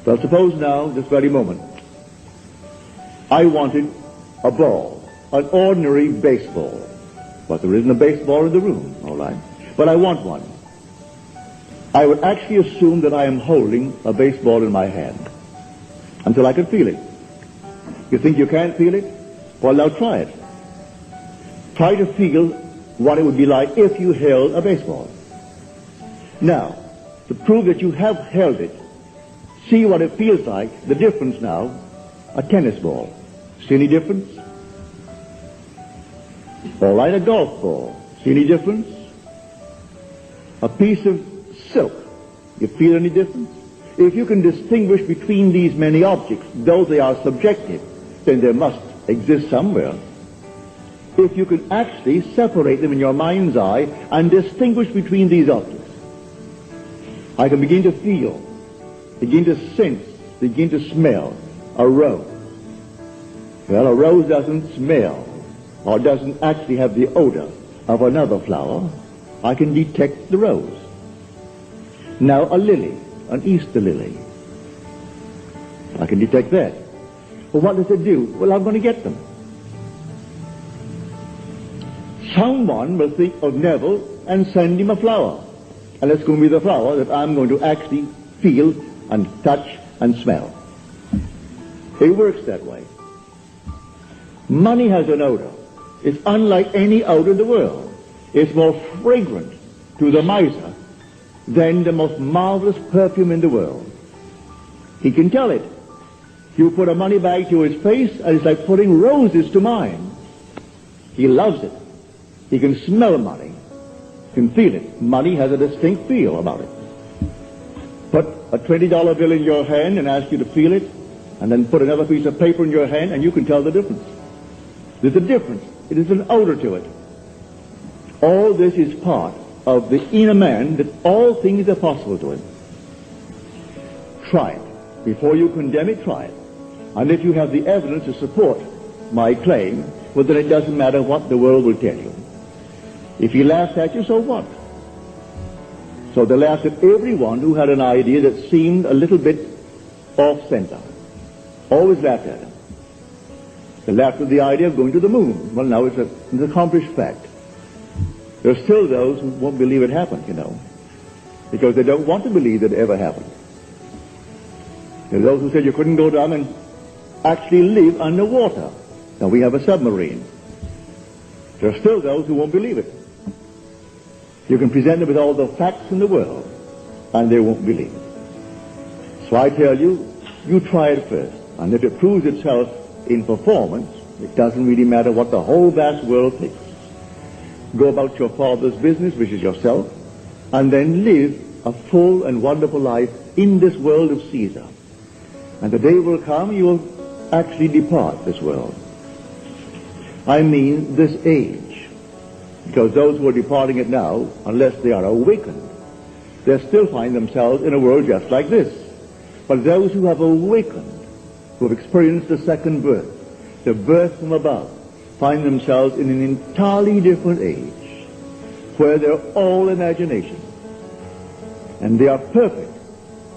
Well, suppose now, this very moment, I wanted a ball, an ordinary baseball. But there isn't a baseball in the room, all right? But I want one. I would actually assume that I am holding a baseball in my hand until I can feel it. You think you can't feel it? Well, now try it. Try to feel what it would be like if you held a baseball. Now, to prove that you have held it, see what it feels like, the difference now, a tennis ball. See any difference? All right, a golf ball. See any difference? A piece of silk. You feel any difference? If you can distinguish between these many objects, though they are subjective, then there must exist somewhere. If you can actually separate them in your mind's eye and distinguish between these objects, I can begin to feel, begin to sense, begin to smell a rose. Well, a rose doesn't smell or doesn't actually have the odor of another flower. I can detect the rose. Now a lily, an Easter lily. I can detect that. Well, what does it do? Well, I'm going to get them. Someone will think of Neville and send him a flower. And it's going to be the flower that I'm going to actually feel and touch and smell. It works that way. Money has an odor. It's unlike any odor in the world. It's more fragrant to the miser than the most marvelous perfume in the world. He can tell it. You put a money bag to his face, and it's like putting roses to mine. He loves it. He can smell money. He can feel it. Money has a distinct feel about it. Put a $20 bill in your hand and ask you to feel it, and then put another piece of paper in your hand, and you can tell the difference. There's a difference. It is an odor to it. All this is part of the inner man, that all things are possible to him. Try it. Before you condemn it, try it. And if you have the evidence to support my claim, well, then it doesn't matter what the world will tell you. If he laughs at you, so what? So they laughed at everyone who had an idea that seemed a little bit off-center. Always laughed at him. They laughed at the idea of going to the moon. Well, now it's an accomplished fact. There are still those who won't believe it happened, you know, because they don't want to believe that it ever happened. There are those who said you couldn't go down and actually live underwater. Now we have a submarine. There are still those who won't believe it. You can present them with all the facts in the world, and they won't believe it. So I tell you, you try it first. And if it proves itself in performance, it doesn't really matter what the whole vast world thinks. Go about your Father's business, which is yourself, and then live a full and wonderful life in this world of Caesar. And the day will come you will actually depart this world. I mean this age. Because those who are departing it now, unless they are awakened, they still find themselves in a world just like this. But those who have awakened, who have experienced the second birth, the birth from above, find themselves in an entirely different age, where they're all imagination. And they are perfect.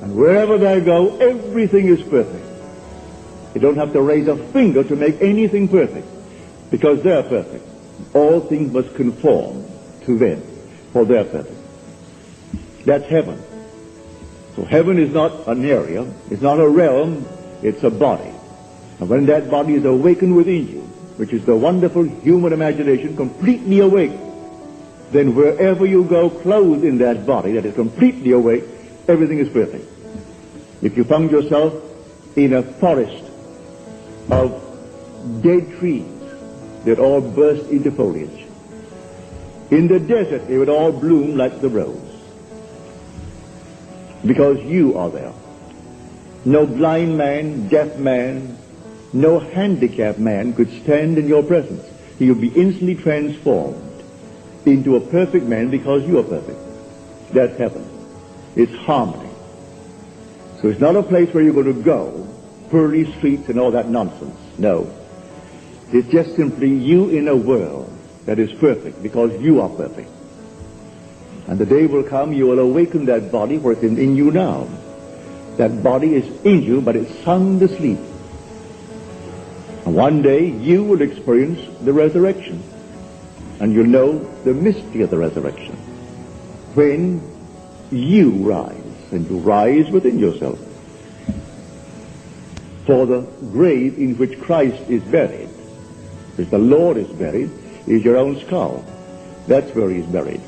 And wherever they go, everything is perfect. You don't have to raise a finger to make anything perfect, because they're perfect. All things must conform to them, for they're perfect. That's heaven. So heaven is not an area, it's not a realm, it's a body. And when that body is awakened within you, which is the wonderful human imagination completely awake, then wherever you go clothed in that body that is completely awake, everything is perfect. If you found yourself in a forest of dead trees that all burst into foliage, in the desert they would all bloom like the rose, because you are there. No blind man, deaf man, no handicapped man could stand in your presence. He would be instantly transformed into a perfect man because you are perfect. That's heaven. It's harmony. So it's not a place where you're going to go, pearly streets and all that nonsense. No. It's just simply you in a world that is perfect because you are perfect. And the day will come you will awaken that body where it's in you now. That body is in you, but it's sound asleep. And one day you will experience the resurrection. And you'll know the mystery of the resurrection. When you rise, and you rise within yourself. For the grave in which Christ is buried, which the Lord is buried, is your own skull. That's where he is buried.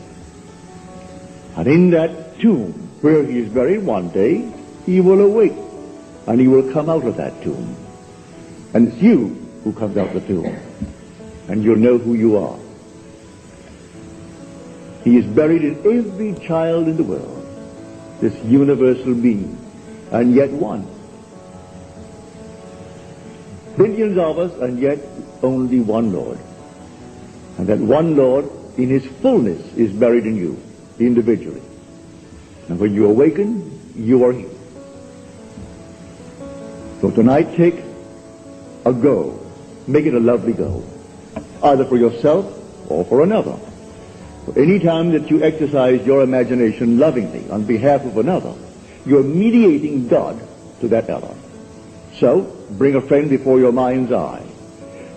And in that tomb where he is buried, one day he will awake, and he will come out of that tomb. And it's you who comes out of the tomb, and you'll know who you are. He is buried in every child in the world, this universal being, and yet one. Billions of us, and yet only one Lord. And that one Lord, in his fullness, is buried in you, individually. And when you awaken, you are he. So tonight, take a go. Make it a lovely go, either for yourself or for another. So any time that you exercise your imagination lovingly on behalf of another, you're mediating God to that other. So, bring a friend before your mind's eye.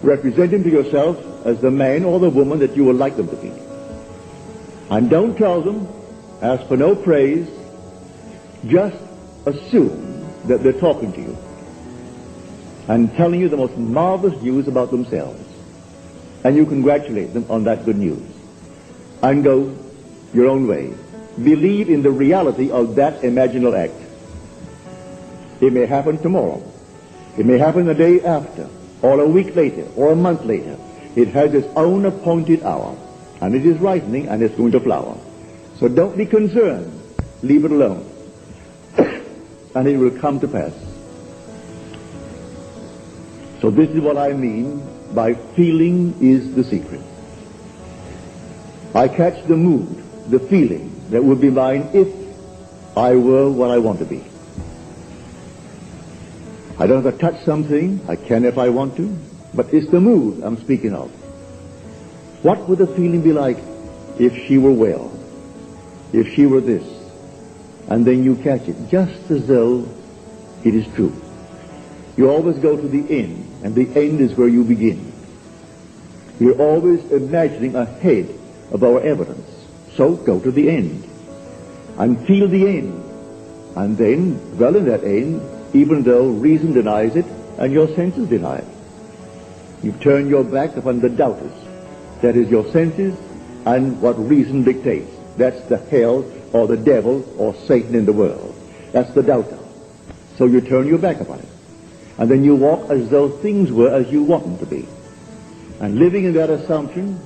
Represent him to yourself as the man or the woman that you would like them to be. And don't tell them, ask for no praise, just assume that they're talking to you and telling you the most marvelous news about themselves. And you congratulate them on that good news. And go your own way. Believe in the reality of that imaginal act. It may happen tomorrow. It may happen the day after, or a week later, or a month later. It has its own appointed hour, and it is ripening, and it's going to flower. So don't be concerned. Leave it alone. And it will come to pass. So this is what I mean by feeling is the secret. I catch the mood, the feeling that would be mine if I were what I want to be. I don't have to touch something. I can if I want to. But it's the mood I'm speaking of. What would the feeling be like if she were well? If she were this? And then you catch it just as though it is true. You always go to the end, and the end is where you begin. We're always imagining ahead of our evidence. So go to the end and feel the end. And then dwell in that end, even though reason denies it and your senses deny it. You turn your back upon the doubters. That is your senses and what reason dictates. That's the hell or the devil or Satan in the world. That's the doubter. So you turn your back upon it. And then you walk as though things were as you want them to be. And living in that assumption,